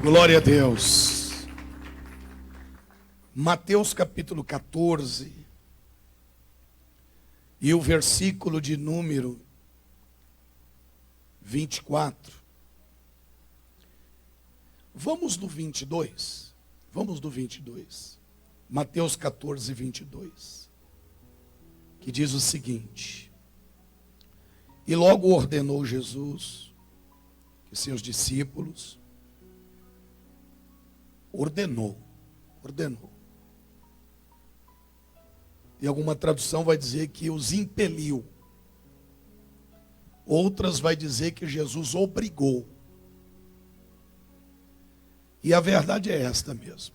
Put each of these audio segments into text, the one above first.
Glória a Deus. Mateus capítulo 14 e o versículo de número 24. Vamos do 22. Vamos do 22. Mateus 14, 22. Que diz o seguinte: E logo ordenou Jesus que seus discípulos ordenou. E alguma tradução vai dizer que os impeliu. Outras vai dizer que Jesus obrigou. E a verdade é esta mesmo.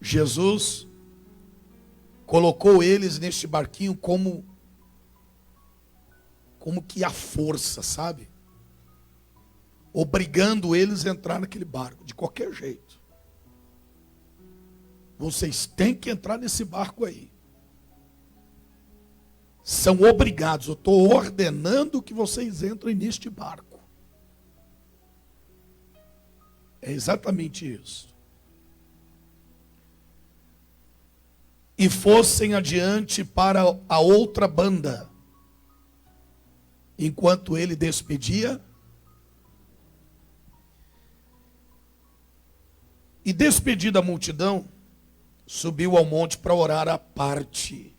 Jesus colocou eles neste barquinho como que a força, sabe? Obrigando eles a entrar naquele barco, de qualquer jeito. Vocês têm que entrar nesse barco aí. São obrigados, eu estou ordenando que vocês entrem neste barco. É exatamente isso. E fossem adiante para a outra banda, enquanto ele despedia. E despedida a multidão, subiu ao monte para orar à parte.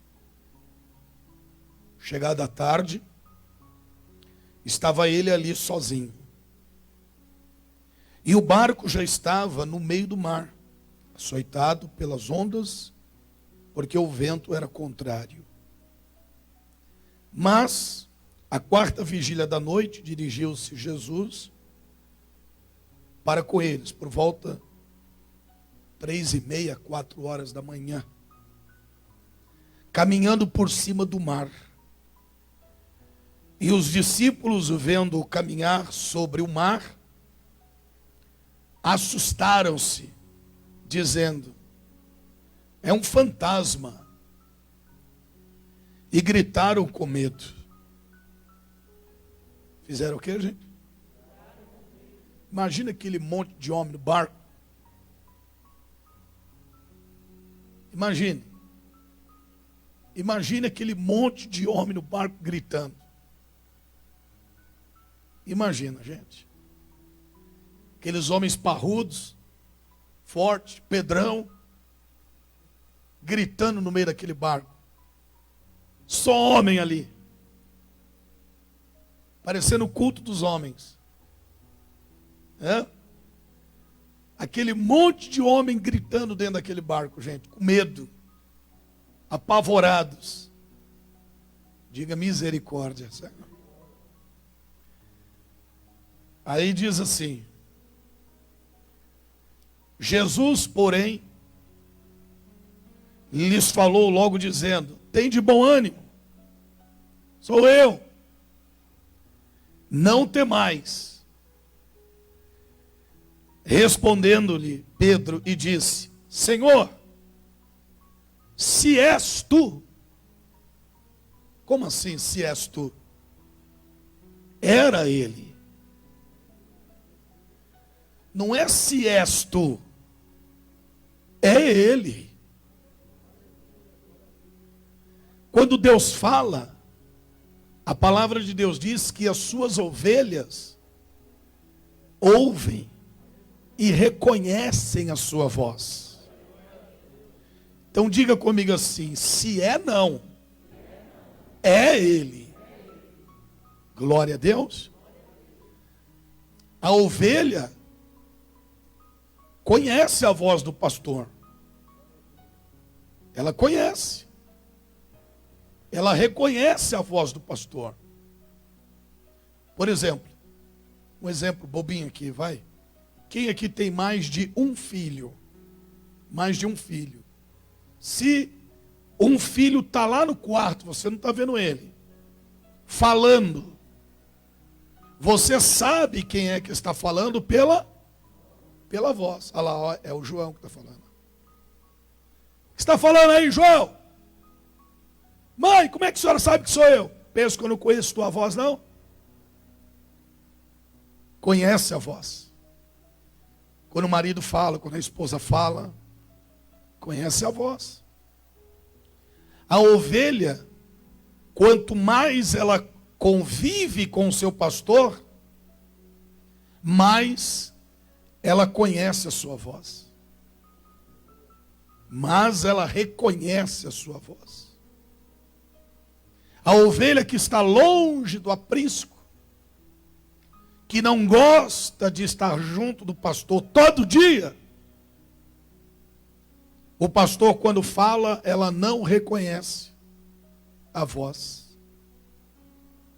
Chegada a tarde, estava ele ali sozinho. E o barco já estava no meio do mar, açoitado pelas ondas, porque o vento era contrário. Mas, à quarta vigília da noite, dirigiu-se Jesus para com eles, por volta 3:30, 4 horas da manhã, caminhando por cima do mar. E os discípulos, vendo-o caminhar sobre o mar, assustaram-se, dizendo: é um fantasma. E gritaram com medo. Fizeram o quê, gente? Imagina aquele monte de homem no barco. Imagine aquele monte de homem no barco gritando. Imagina, gente. Aqueles homens parrudos, fortes, Pedrão, gritando no meio daquele barco. Só homem ali. Parecendo o culto dos homens. Aquele monte de homem gritando dentro daquele barco, gente, com medo, apavorados. Diga misericórdia, Senhor. Aí diz assim: Jesus, porém, lhes falou logo dizendo: tem de bom ânimo, sou eu, não temais. Respondendo-lhe Pedro e disse: Senhor, se és tu. Como assim, se és tu? Era ele. Não é se és tu, é ele. Quando Deus fala, a palavra de Deus diz que as suas ovelhas ouvem e reconhecem a sua voz. Então diga comigo assim: se é não, é ele. Glória a Deus. A ovelha conhece a voz do pastor. Ela conhece. Ela reconhece a voz do pastor. Por exemplo, um exemplo bobinho aqui, vai. Quem aqui tem mais de um filho? Mais de um filho. Se um filho está lá no quarto, você não está vendo ele, falando, você sabe quem é que está falando pela voz. Olha lá, ó, é o João que está falando. O que está falando aí, João? Mãe, como é que a senhora sabe que sou eu? Penso que eu não conheço tua voz, não? Conhece a voz. Quando o marido fala, quando a esposa fala, conhece a voz. A ovelha, quanto mais ela convive com o seu pastor, mais ela conhece a sua voz. Mas ela reconhece a sua voz. A ovelha que está longe do aprisco, que não gosta de estar junto do pastor todo dia, o pastor, quando fala, ela não reconhece a voz.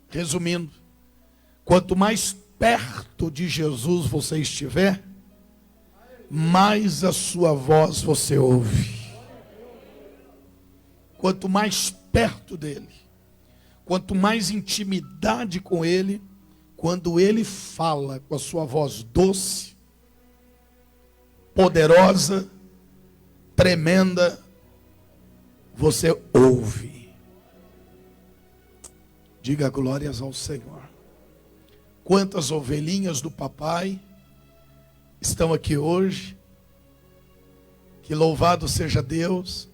Resumindo, quanto mais perto de Jesus você estiver, mais a sua voz você ouve. Quanto mais perto dele, quanto mais intimidade com ele, quando ele fala com a sua voz doce, poderosa, tremenda, você ouve. Diga glórias ao Senhor. Quantas ovelhinhas do papai estão aqui hoje, que louvado seja Deus,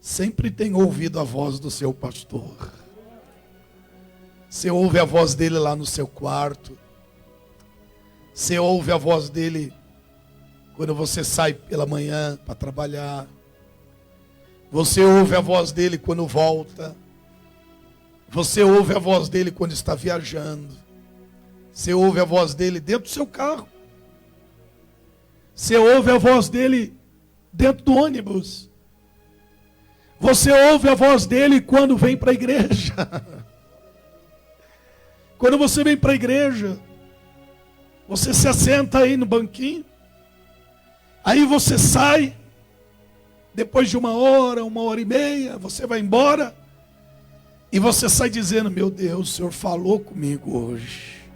sempre tem ouvido a voz do seu pastor. Você ouve a voz dele lá no seu quarto, você ouve a voz dele quando você sai pela manhã para trabalhar, você ouve a voz dele quando volta, você ouve a voz dele quando está viajando, você ouve a voz dele dentro do seu carro, você ouve a voz dele dentro do ônibus, você ouve a voz dele quando vem para a igreja. Quando você vem para a igreja, você se assenta aí no banquinho, aí você sai, depois de 1 hora, 1 hora e meia, você vai embora, e você sai dizendo: meu Deus, o Senhor falou comigo hoje.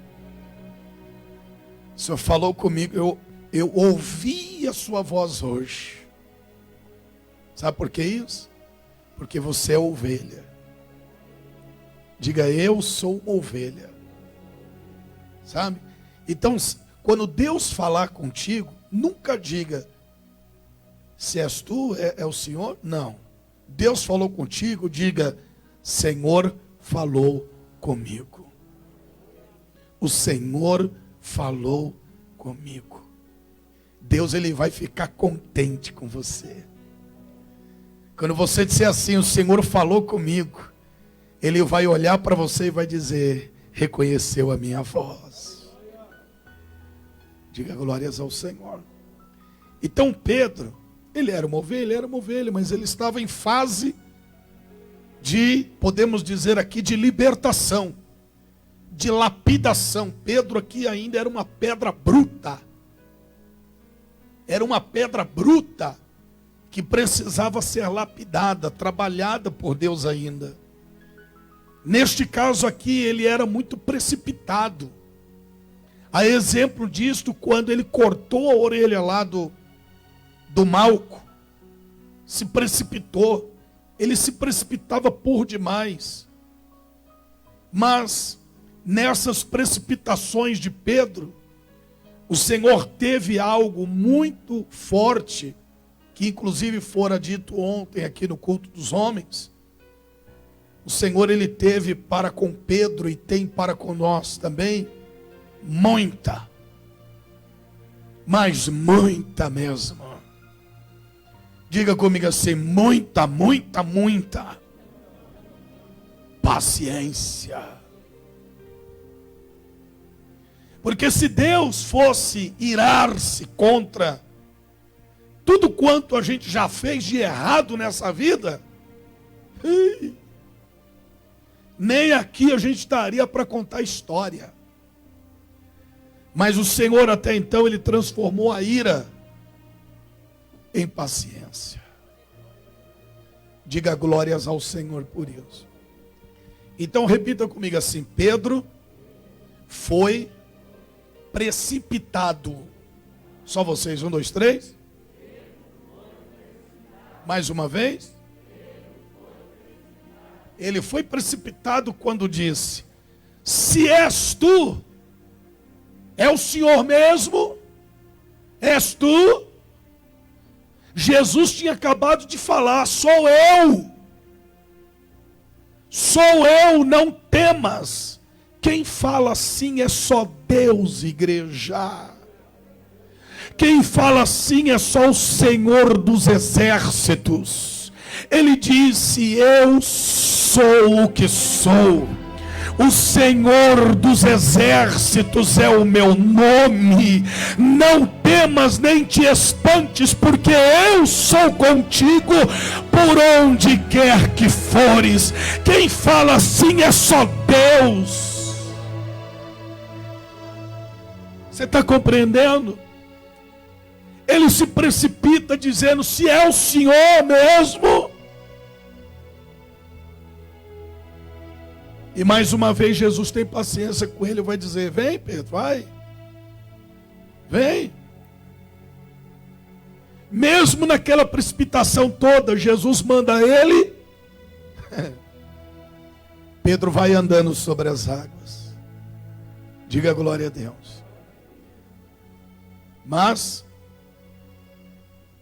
O Senhor falou comigo, eu ouvi a sua voz hoje. Sabe por que isso? Porque você é ovelha. Diga: eu sou uma ovelha. Sabe? Então, quando Deus falar contigo, nunca diga: se és tu, é o Senhor. Não. Deus falou contigo, diga: Senhor falou comigo. O Senhor falou comigo. Deus, ele vai ficar contente com você. Quando você disser assim: o Senhor falou comigo, ele vai olhar para você e vai dizer: reconheceu a minha voz. Diga glórias ao Senhor. Então Pedro, ele era uma ovelha, mas ele estava em fase de, podemos dizer aqui, de libertação, de lapidação. Pedro aqui ainda era uma pedra bruta. Era uma pedra bruta que precisava ser lapidada, trabalhada por Deus ainda. Neste caso aqui, ele era muito precipitado. A exemplo disto, quando ele cortou a orelha lá do Malco, se precipitou. Ele se precipitava por demais. Mas, nessas precipitações de Pedro, o Senhor teve algo muito forte, que inclusive fora dito ontem aqui no culto dos homens. O Senhor, ele teve para com Pedro e tem para com nós também muita, mas muita mesmo. Diga comigo assim: muita, muita, muita paciência. Porque se Deus fosse irar-se contra tudo quanto a gente já fez de errado nessa vida, nem aqui a gente estaria para contar história. Mas o Senhor até então, ele transformou a ira em paciência. Diga glórias ao Senhor por isso. Então repita comigo assim: Pedro foi precipitado. Só vocês, 1, 2, 3. Mais uma vez. Ele foi precipitado quando disse: se és tu, é o Senhor mesmo, És tu? Jesus tinha acabado de falar, sou eu. Sou eu, não temas. Quem fala assim é só Deus, igreja. Quem fala assim é só o Senhor dos exércitos. Ele disse, eu sou o que sou. O Senhor dos exércitos é o meu nome. Não temas nem te espantes, porque eu sou contigo por onde quer que fores. Quem fala assim é só Deus. Você está compreendendo? Ele se precipita dizendo, se é o Senhor mesmo. E mais uma vez Jesus tem paciência com ele, vai dizer, vem Pedro, vai. Vem. Mesmo naquela precipitação toda, Jesus manda ele. Pedro vai andando sobre as águas. Diga glória a Deus. Mas,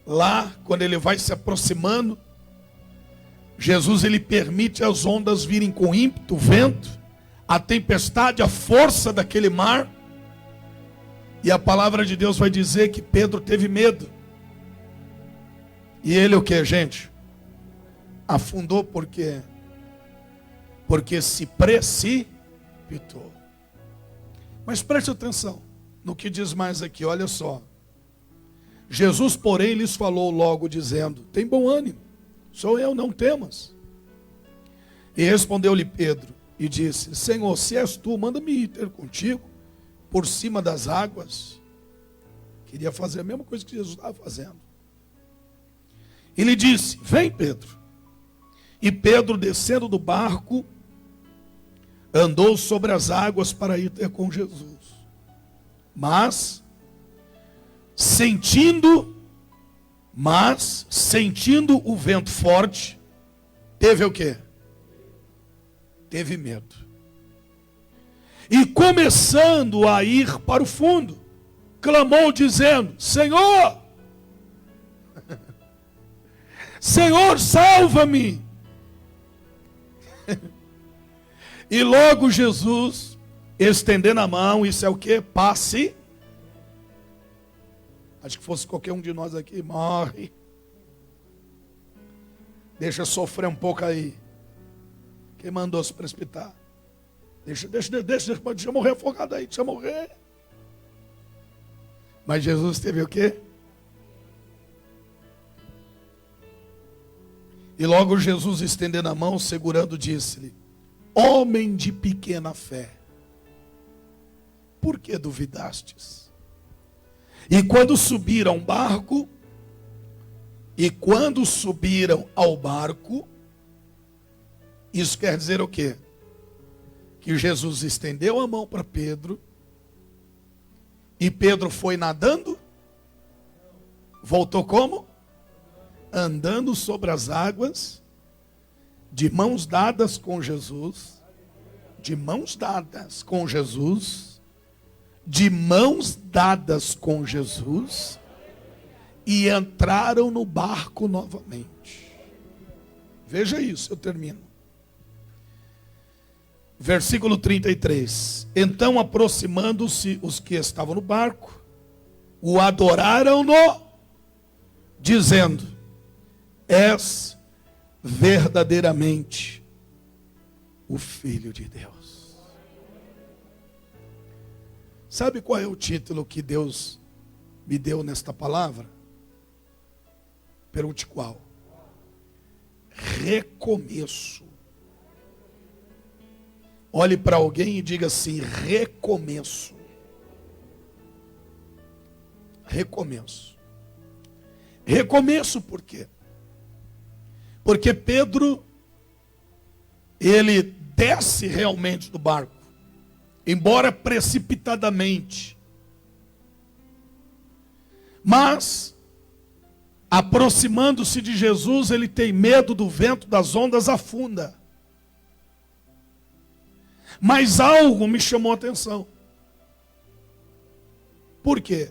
lá, quando ele vai se aproximando, Jesus ele permite as ondas virem com ímpeto, o vento, a tempestade, a força daquele mar. E a palavra de Deus vai dizer que Pedro teve medo. E ele o que, gente? Afundou por quê? Porque se precipitou. Mas preste atenção no que diz mais aqui, olha só. Jesus, porém, lhes falou logo dizendo, tem bom ânimo. Sou eu, não temas. E respondeu-lhe Pedro e disse, Senhor, se és tu, manda-me ir ter contigo por cima das águas. Queria fazer a mesma coisa que Jesus estava fazendo. E lhe disse, vem Pedro. E Pedro, descendo do barco, andou sobre as águas para ir ter com Jesus. Mas, sentindo o vento forte, teve o quê? Teve medo. E começando a ir para o fundo, clamou dizendo, Senhor, Senhor, salva-me. E logo Jesus, estendendo a mão, isso é o quê? Passe. Acho que fosse qualquer um de nós aqui, morre. Deixa sofrer um pouco aí. Quem mandou se precipitar? Deixa morrer afogado aí, deixa morrer. Mas Jesus teve o quê? E logo Jesus, estendendo a mão, segurando, disse-lhe, homem de pequena fé, por que duvidastes? E quando subiram ao barco, isso quer dizer o quê? Que Jesus estendeu a mão para Pedro, e Pedro foi nadando, voltou como? Andando sobre as águas, de mãos dadas com Jesus, de mãos dadas com Jesus, e entraram no barco novamente. Veja isso, eu termino. Versículo 33. Então, aproximando-se os que estavam no barco, o adoraram-no, dizendo, és verdadeiramente o Filho de Deus. Sabe qual é o título que Deus me deu nesta palavra? Pergunte qual? Recomeço. Olhe para alguém e diga assim, recomeço. Recomeço. Recomeço por quê? Porque Pedro, ele desce realmente do barco, embora precipitadamente. Mas, aproximando-se de Jesus, ele tem medo do vento, das ondas, afunda. Mas algo me chamou a atenção. Por quê?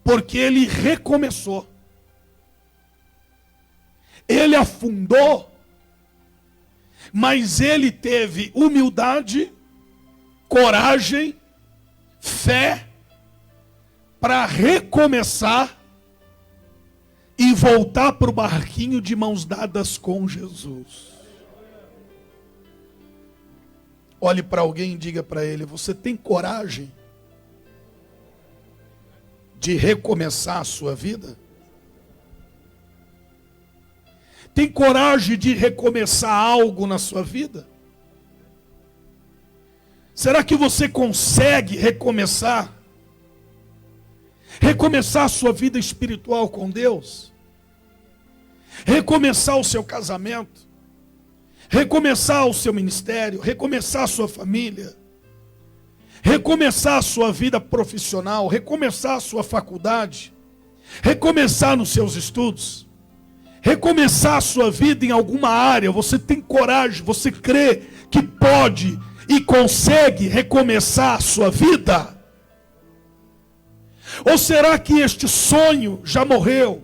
Porque ele recomeçou. Ele afundou, mas ele teve humildade, coragem, fé, para recomeçar e voltar para o barquinho de mãos dadas com Jesus. Olhe para alguém e diga para ele: você tem coragem de recomeçar a sua vida? Tem coragem de recomeçar algo na sua vida? Será que você consegue recomeçar? Recomeçar a sua vida espiritual com Deus? Recomeçar o seu casamento? Recomeçar o seu ministério? Recomeçar a sua família? Recomeçar a sua vida profissional? Recomeçar a sua faculdade? Recomeçar nos seus estudos? Recomeçar a sua vida em alguma área? Você tem coragem? Você crê que pode e consegue recomeçar a sua vida? Ou será que este sonho já morreu?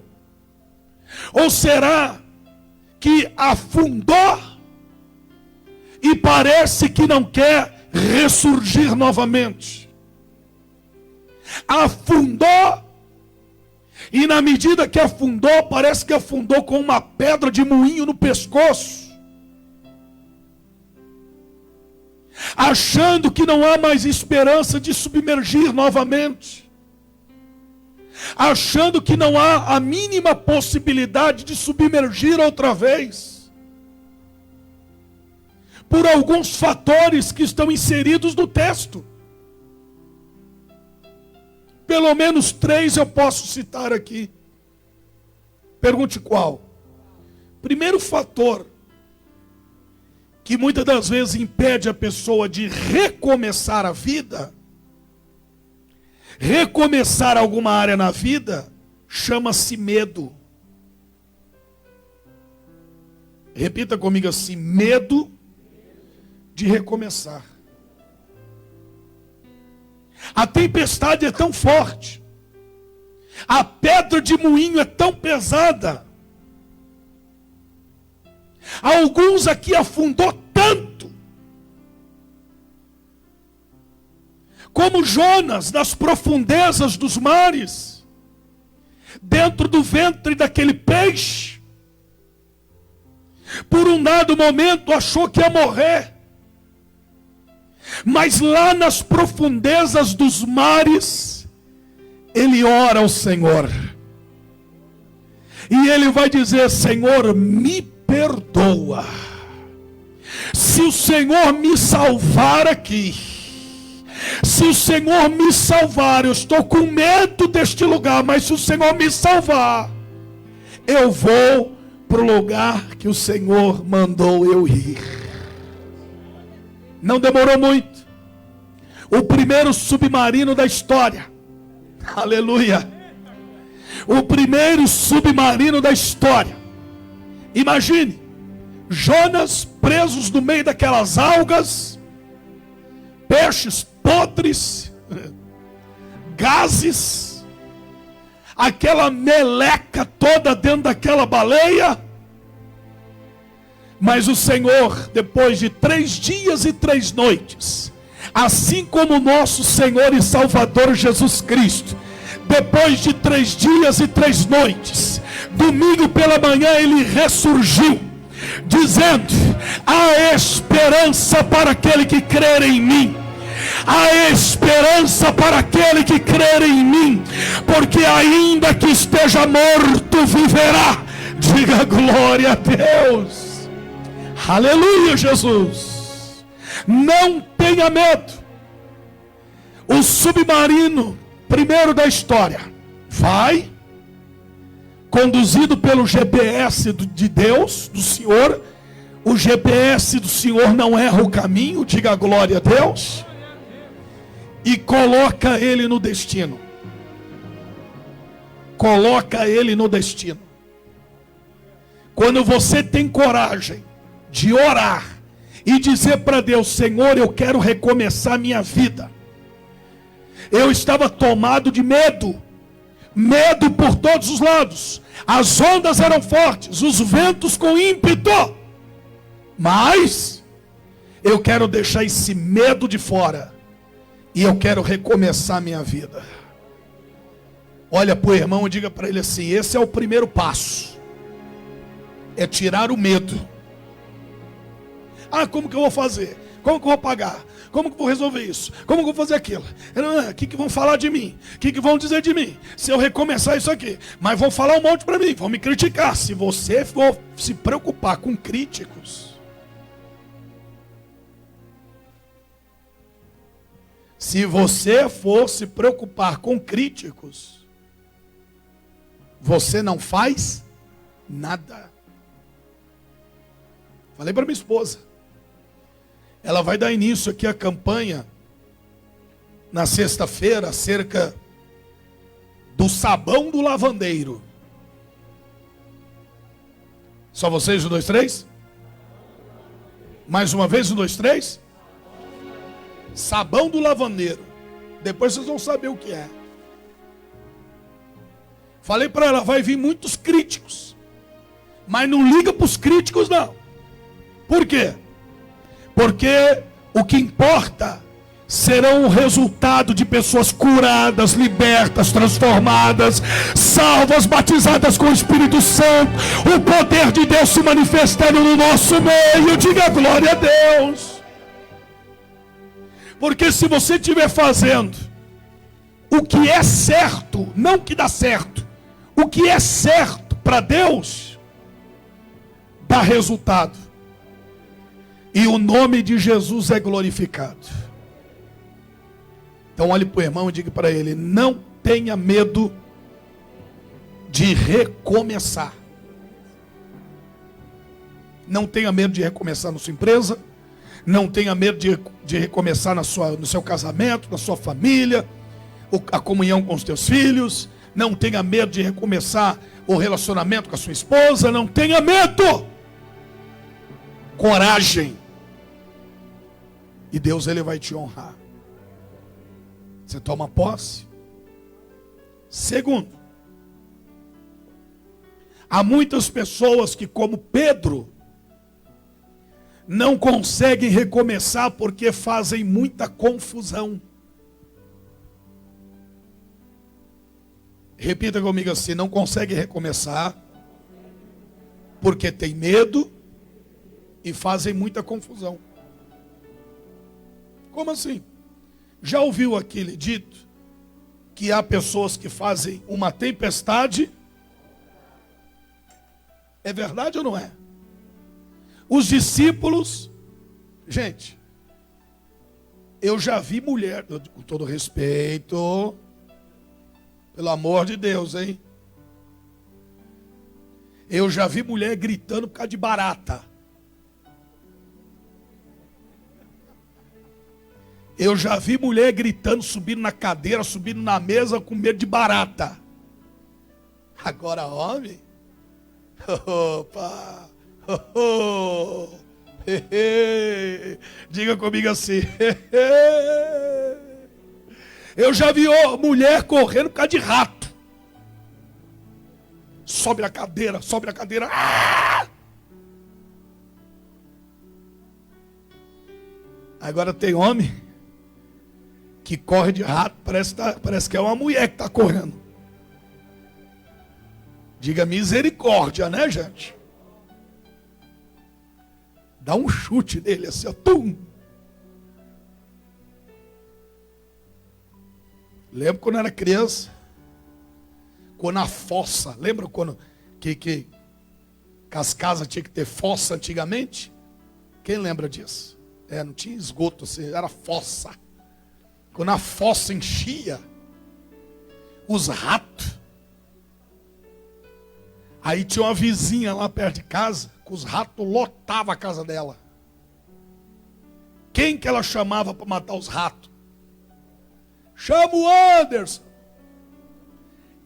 Ou será que afundou e parece que não quer ressurgir novamente? Afundou, e na medida que afundou, parece que afundou com uma pedra de moinho no pescoço, achando que não há mais esperança de submergir novamente, achando que não há a mínima possibilidade de submergir outra vez, por alguns fatores que estão inseridos no texto. Pelo menos 3 eu posso citar aqui. Pergunte qual? Primeiro fator que muitas das vezes impede a pessoa de recomeçar a vida, recomeçar alguma área na vida, chama-se medo. Repita comigo assim: medo de recomeçar. A tempestade é tão forte, a pedra de moinho é tão pesada, alguns aqui afundou tanto, como Jonas nas profundezas dos mares, dentro do ventre daquele peixe, por um dado momento achou que ia morrer, mas lá nas profundezas dos mares, ele ora ao Senhor, e ele vai dizer: Senhor, me perdoa, se o Senhor me salvar aqui, se o Senhor me salvar, eu estou com medo deste lugar, mas se o Senhor me salvar, eu vou para o lugar que o Senhor mandou eu ir. Não demorou muito. O primeiro submarino da história. Aleluia. O primeiro submarino da história. Imagine, Jonas presos no meio daquelas algas, peixes podres, gases, aquela meleca toda dentro daquela baleia. Mas o Senhor, depois de 3 dias e 3 noites, assim como o nosso Senhor e Salvador Jesus Cristo, depois de 3 dias e 3 noites, domingo pela manhã ele ressurgiu, dizendo: há esperança para aquele que crer em mim, há esperança para aquele que crer em mim, porque ainda que esteja morto, viverá. Diga glória a Deus. Aleluia, Jesus. Não tenha medo. O submarino primeiro da história vai, conduzido pelo GPS de Deus, do Senhor. O GPS do Senhor não erra o caminho, diga glória a Deus, e coloca ele no destino. Coloca ele no destino. Quando você tem coragem de orar e dizer para Deus: Senhor, eu quero recomeçar minha vida. Eu estava tomado de medo, medo por todos os lados, as ondas eram fortes, os ventos com ímpeto, mas eu quero deixar esse medo de fora, e eu quero recomeçar minha vida. Olha para o irmão e diga para ele assim: esse é o primeiro passo, é tirar o medo. Ah, como que eu vou fazer? Como que eu vou pagar? Como que eu vou resolver isso? Como que eu vou fazer aquilo? O que vão falar de mim? O que vão dizer de mim? Se eu recomeçar isso aqui. Mas vão falar um monte para mim, vão me criticar. Se você for se preocupar com críticos, se você for se preocupar com críticos, você não faz nada. Falei para minha esposa. Ela vai dar início aqui à campanha na sexta-feira acerca do sabão do lavandeiro. Só vocês, 1, 2, 3? Mais uma vez, 1, 2, 3? Sabão do lavandeiro. Depois vocês vão saber o que é. Falei para ela, vai vir muitos críticos. Mas não liga para os críticos não. Por quê? Porque o que importa serão o resultado de pessoas curadas, libertas, transformadas, salvas, batizadas com o Espírito Santo, o poder de Deus se manifestando no nosso meio. Diga glória a Deus. Porque se você estiver fazendo o que é certo, não o que dá certo, o que é certo para Deus, dá resultado. E o nome de Jesus é glorificado. Então olhe para o irmão e diga para ele: não tenha medo de recomeçar. Não tenha medo de recomeçar na sua empresa. Não tenha medo de recomeçar no seu casamento, na sua família, a comunhão com os teus filhos. Não tenha medo de recomeçar o relacionamento com a sua esposa. Não tenha medo. Coragem. E Deus, ele vai te honrar. Você toma posse. Segundo, há muitas pessoas que, como Pedro, não conseguem recomeçar porque fazem muita confusão. Repita comigo assim: não consegue recomeçar porque tem medo e fazem muita confusão. Como assim? Já ouviu aquele dito que há pessoas que fazem uma tempestade? É verdade ou não é? Os discípulos, gente, eu já vi mulher, com todo respeito, pelo amor de Deus, hein? Eu já vi mulher gritando por causa de barata. Eu já vi mulher gritando, subindo na cadeira, subindo na mesa com medo de barata. Agora, homem, opa, diga comigo assim. Eu já vi mulher correndo por causa de rato. Sobe na cadeira, sobe na cadeira. Ah! Agora tem homem que corre de rato, parece que é uma mulher que está correndo. Diga misericórdia, né, gente? Dá um chute nele assim, ó, tum. Lembro quando eu era criança, quando a fossa, lembra quando que as casas tinham que ter fossa antigamente? Quem lembra disso? Não tinha esgoto, assim, era fossa. Quando a fossa enchia, os ratos. Aí tinha uma vizinha lá perto de casa, que os ratos lotavam a casa dela. Quem que ela chamava para matar os ratos? Chama o Anderson,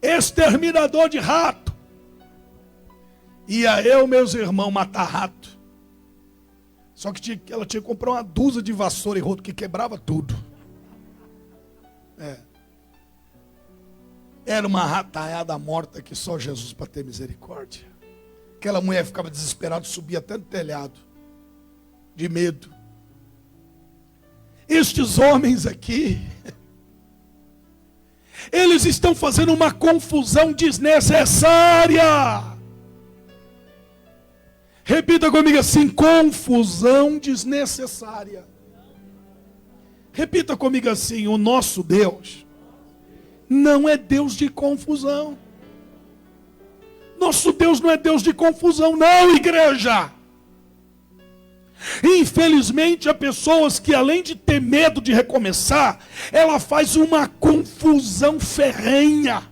exterminador de rato. Ia eu e meus irmãos matar rato. Só que ela tinha que comprar uma dúzia de vassoura e rodo que quebrava tudo. Era uma rataiada morta que só Jesus para ter misericórdia. Aquela mulher ficava desesperada, subia até no telhado, de medo. Estes homens aqui, eles estão fazendo uma confusão desnecessária. Repita comigo assim: confusão desnecessária. Repita comigo assim: o nosso Deus não é Deus de confusão. Nosso Deus não é Deus de confusão, não, igreja. Infelizmente, há pessoas que, além de ter medo de recomeçar, ela faz uma confusão ferrenha.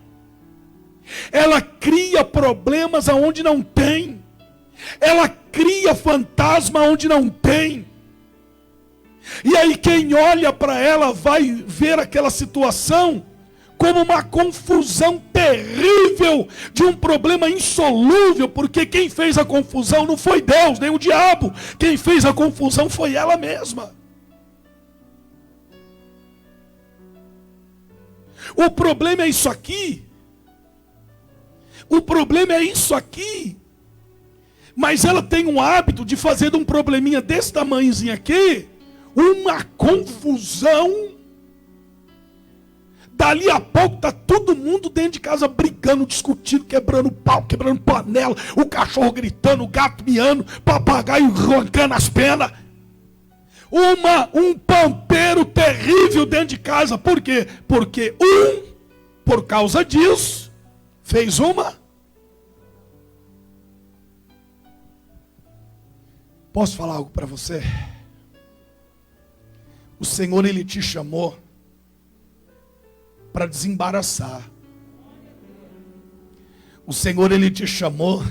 Ela cria problemas aonde não tem. Ela cria fantasma onde não tem. E aí quem olha para ela vai ver aquela situação como uma confusão terrível de um problema insolúvel, porque quem fez a confusão não foi Deus, nem o diabo. Quem fez a confusão foi ela mesma. O problema é isso aqui. O problema é isso aqui. Mas ela tem um hábito de fazer de um probleminha desse tamanhozinho aqui uma confusão. Dali a pouco está todo mundo dentro de casa brigando, discutindo, quebrando pau, quebrando panela, o cachorro gritando, o gato miando, papagaio roncando as penas. Um pampeiro terrível dentro de casa. Por quê? Porque por causa disso, fez uma. Posso falar algo para você? O Senhor, Ele te chamou para desembaraçar. O Senhor, Ele te chamou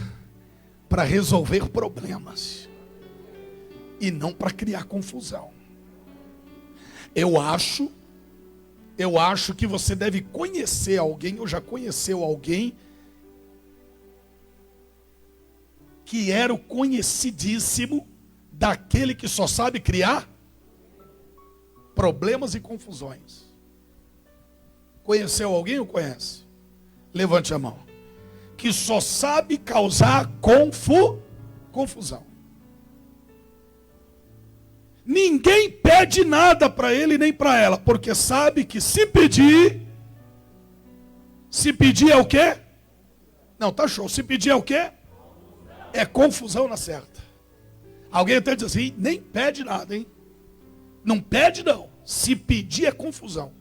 para resolver problemas e não para criar confusão. Eu acho que você deve conhecer alguém, ou já conheceu alguém que era o conhecidíssimo daquele que só sabe criar problemas e confusões. Conheceu alguém ou conhece? Levante a mão. Que só sabe causar confusão. Ninguém pede nada para ele nem para ela, porque sabe que se pedir é o quê? Não, tá show. Se pedir é o quê? É confusão na certa. Alguém até diz assim: nem pede nada, hein? Não pede não. Se pedir é confusão.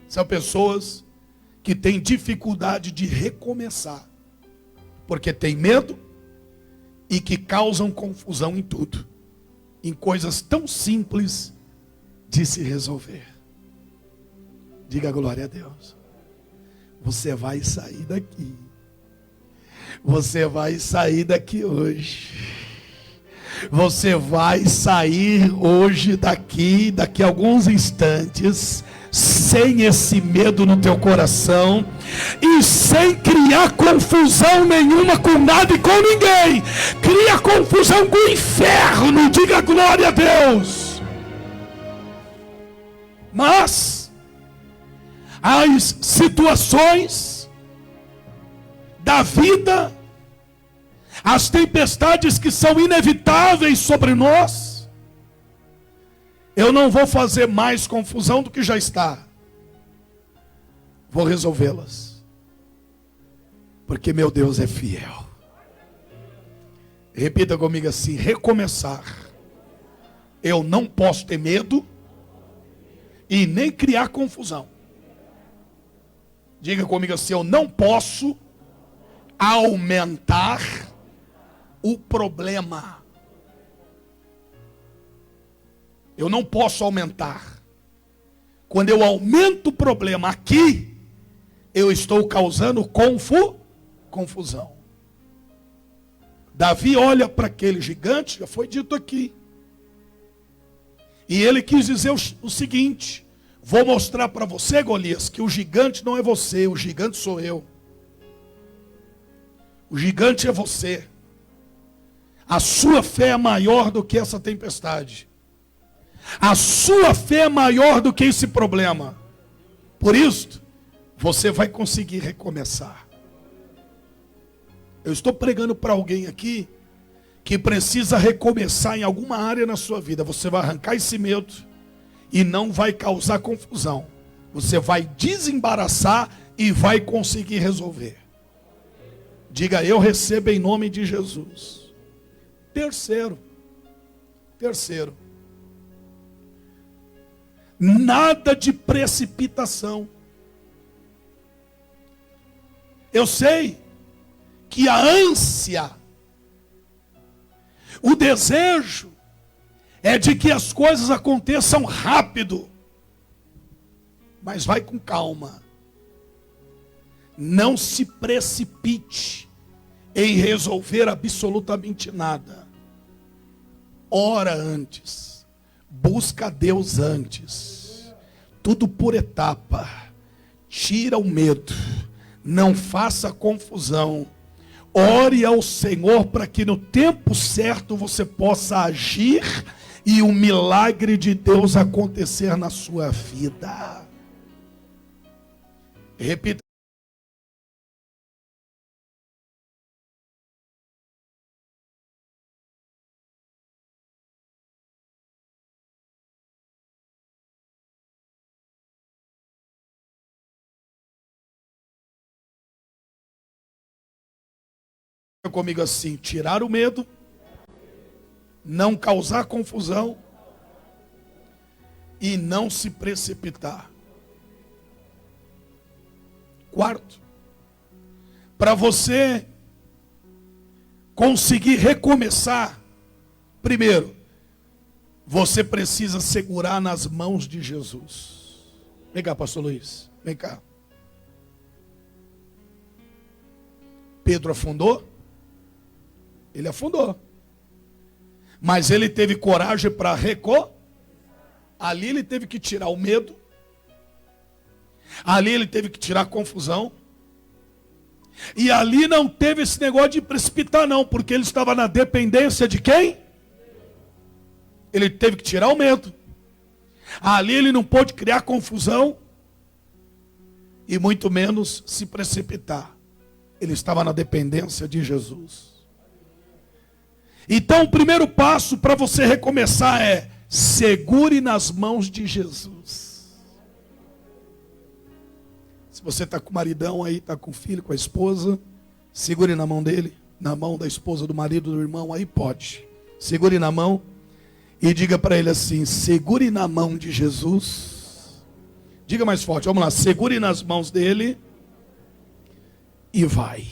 São pessoas que têm dificuldade de recomeçar, porque tem medo e que causam confusão em tudo, em coisas tão simples de se resolver. Diga glória a Deus. Você vai sair daqui. Você vai sair daqui hoje. Você vai sair hoje daqui a alguns instantes, sem esse medo no teu coração e sem criar confusão nenhuma com nada e com ninguém. Cria confusão com o inferno. Diga glória a Deus. Mas as situações da vida, as tempestades que são inevitáveis sobre nós, eu não vou fazer mais confusão do que já está. Vou resolvê-las. Porque meu Deus é fiel. Repita comigo assim: recomeçar. Eu não posso ter medo e nem criar confusão. Diga comigo assim: eu não posso aumentar o problema. Eu não posso aumentar. Quando eu aumento o problema aqui, eu estou causando confusão. Davi olha para aquele gigante, já foi dito aqui. E ele quis dizer o seguinte: vou mostrar para você, Golias, que o gigante não é você, o gigante sou eu. O gigante é você. A sua fé é maior do que essa tempestade. A sua fé é maior do que esse problema. Por isso, você vai conseguir recomeçar. Eu estou pregando para alguém aqui que precisa recomeçar em alguma área na sua vida. Você vai arrancar esse medo e não vai causar confusão. Você vai desembaraçar e vai conseguir resolver. Diga, eu recebo em nome de Jesus. Terceiro. Nada de precipitação. Eu sei que a ânsia, o desejo é de que as coisas aconteçam rápido. Mas vai com calma. Não se precipite em resolver absolutamente nada. Ora antes. Busca a Deus antes. Tudo por etapa. Tira o medo. Não faça confusão. Ore ao Senhor para que no tempo certo você possa agir e o milagre de Deus acontecer na sua vida. Repita. Comigo assim: tirar o medo, não causar confusão e não se precipitar. Quarto, para você conseguir recomeçar, primeiro, você precisa segurar nas mãos de Jesus. Vem cá, pastor Luiz, vem cá. Pedro afundou? Ele afundou. Mas ele teve coragem para ali ele teve que tirar o medo. Ali ele teve que tirar a confusão. E ali não teve esse negócio de precipitar não, porque ele estava na dependência de quem? Ele teve que tirar o medo. Ali ele não pôde criar confusão e muito menos se precipitar. Ele estava na dependência de Jesus. Então o primeiro passo para você recomeçar é: segure nas mãos de Jesus. Se você está com o maridão aí, está com o filho, com a esposa, segure na mão dele, na mão da esposa, do marido, do irmão, aí pode. Segure na mão e diga para ele assim: segure na mão de Jesus. Diga mais forte, vamos lá, segure nas mãos dele e vai.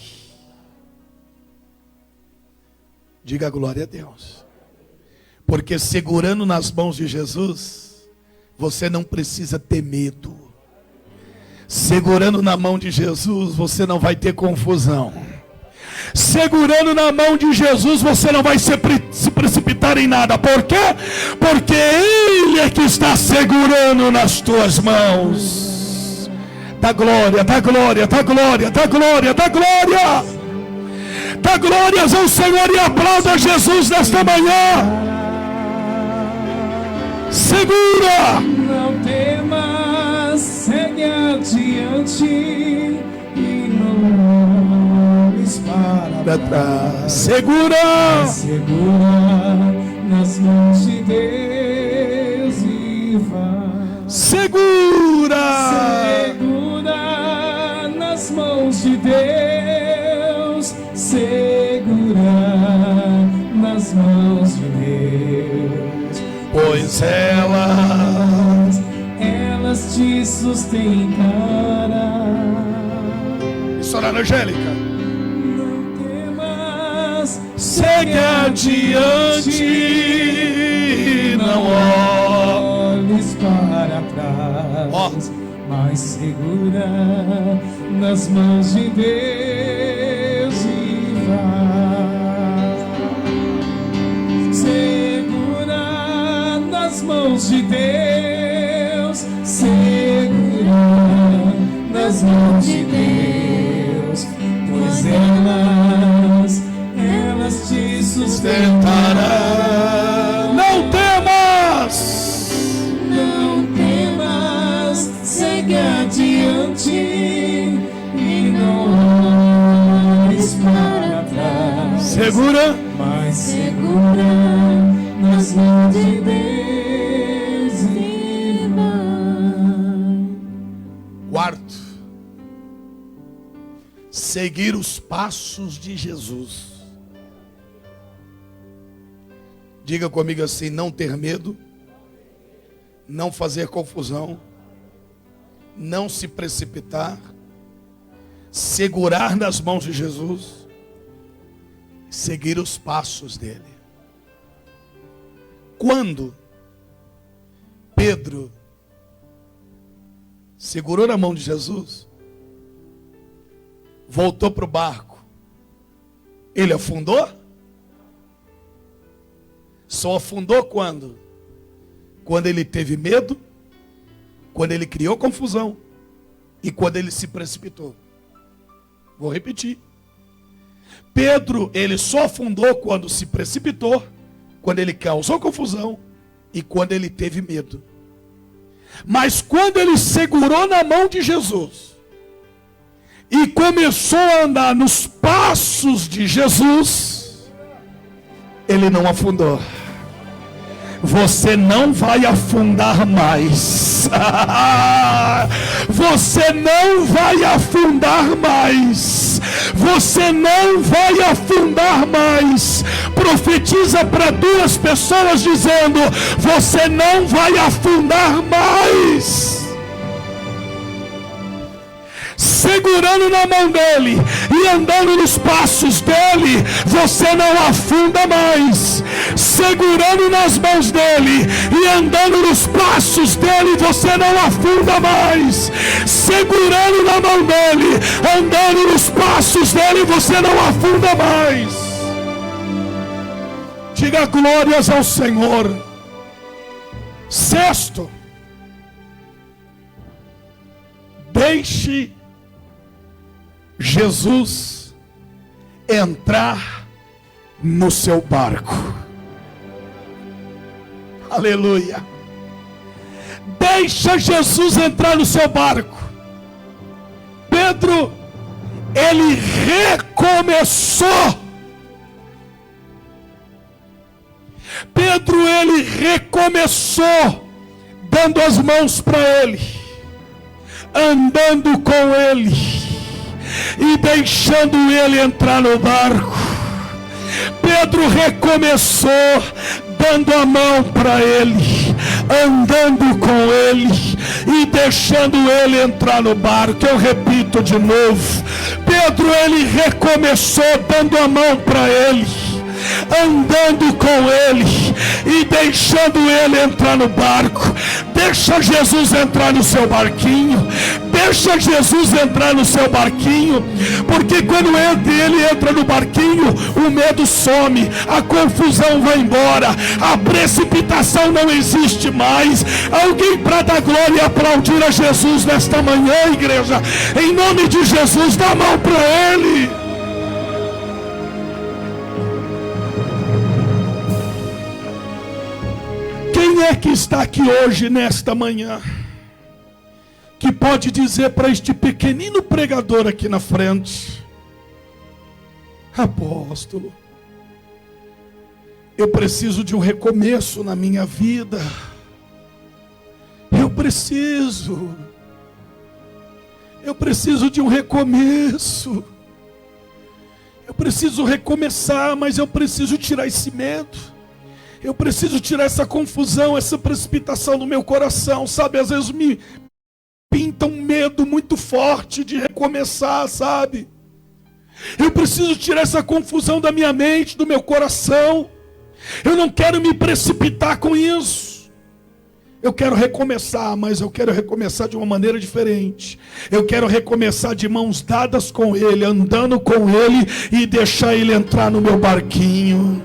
Diga glória a Deus. Porque segurando nas mãos de Jesus, você não precisa ter medo. Segurando na mão de Jesus, você não vai ter confusão. Segurando na mão de Jesus, você não vai se precipitar em nada. Por quê? Porque Ele é que está segurando nas tuas mãos. Dá glória, dá glória, dá glória, dá glória, dá glória. Dá glórias ao Senhor e aplauda Jesus nesta manhã. Segura. Não temas, segue adiante e não olhes para trás. Segura. Segura nas mãos de Deus e vai. Segura. Segura nas mãos de Deus. Segura nas mãos de Deus, pois elas te sustentarão. Missionária Angélica. Não temas, segue adiante, não olhes para trás, mas segura nas mãos de Deus e vai. Segura nas mãos de Deus, segura nas mãos de Deus, pois elas te sustentarão. Não temas, não temas, segue adiante. segurar nas mãos de Deus e vai. Quarto, seguir os passos de Jesus. Diga comigo assim: não ter medo, não fazer confusão, não se precipitar, segurar nas mãos de Jesus, seguir os passos dele. Quando Pedro segurou na mão de Jesus, voltou para o barco, ele afundou? Só afundou quando? Quando ele teve medo, quando ele criou confusão e quando ele se precipitou. Vou repetir. Pedro, ele só afundou quando se precipitou, quando ele causou confusão e quando ele teve medo. Mas quando ele segurou na mão de Jesus e começou a andar nos passos de Jesus, ele não afundou. Você não vai afundar mais. Você não vai afundar mais. Você não vai afundar mais. Profetiza para duas pessoas dizendo: você não vai afundar mais. Segurando na mão dele e andando nos passos dele, você não afunda mais. Segurando nas mãos dele e andando nos passos dele, você não afunda mais. Segurando na mão dele, andando nos passos dele, você não afunda mais. Diga glórias ao Senhor. Sexto, deixe Jesus entrar no seu barco. Aleluia. Deixa Jesus entrar no seu barco. Pedro, ele recomeçou. Pedro, ele recomeçou, dando as mãos para ele, andando com ele e deixando ele entrar no barco. Pedro recomeçou, dando a mão para ele, andando com ele e deixando ele entrar no barco. Eu repito de novo: Pedro, ele recomeçou, dando a mão para ele, andando com ele e deixando ele entrar no barco. Deixa Jesus entrar no seu barquinho. Deixa Jesus entrar no seu barquinho, porque quando ele entra no barquinho, o medo some, a confusão vai embora, a precipitação não existe mais. Alguém para dar glória e aplaudir a Jesus nesta manhã, igreja? Em nome de Jesus, dá a mão para ele. Quem é que está aqui hoje, nesta manhã, que pode dizer para este pequenino pregador aqui na frente: apóstolo, eu preciso de um recomeço na minha vida. Eu preciso de um recomeço. Eu preciso recomeçar, mas eu preciso tirar esse medo. Eu preciso tirar essa confusão, essa precipitação do meu coração, sabe? Às vezes me pinta um medo muito forte de recomeçar, sabe? Eu preciso tirar essa confusão da minha mente, do meu coração. Eu não quero me precipitar com isso. Eu quero recomeçar, mas eu quero recomeçar de uma maneira diferente. Eu quero recomeçar de mãos dadas com Ele, andando com Ele e deixar Ele entrar no meu barquinho.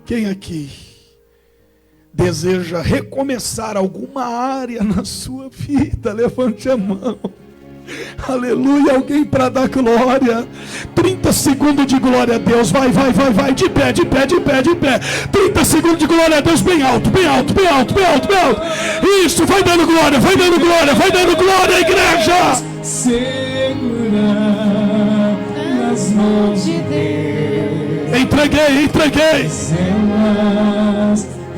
Quem aqui deseja recomeçar alguma área na sua vida? Levante a mão. Aleluia, alguém para dar glória. 30 segundos de glória a Deus. Vai, de pé. 30 segundos de glória a Deus, bem alto. Isso, vai dando glória, igreja. Segurar nas mãos de Deus. Entreguei.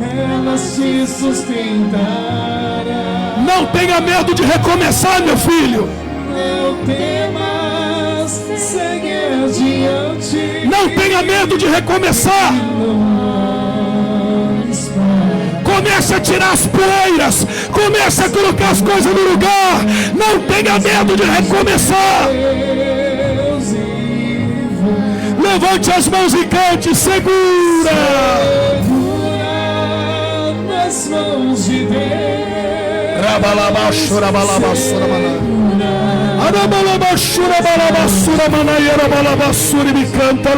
Elas te sustentarão. Não tenha medo de recomeçar, meu filho. Não temas, segue adiante. Não tenha medo de recomeçar. Comece a tirar as poeiras. Comece a colocar as coisas no lugar. Não tenha medo de recomeçar. Levante as mãos e cante. Segura nas mãos de Deus. Rabalabashura balabasura manai. Arabalabashura balabasura manai. Arabalabasura me canta.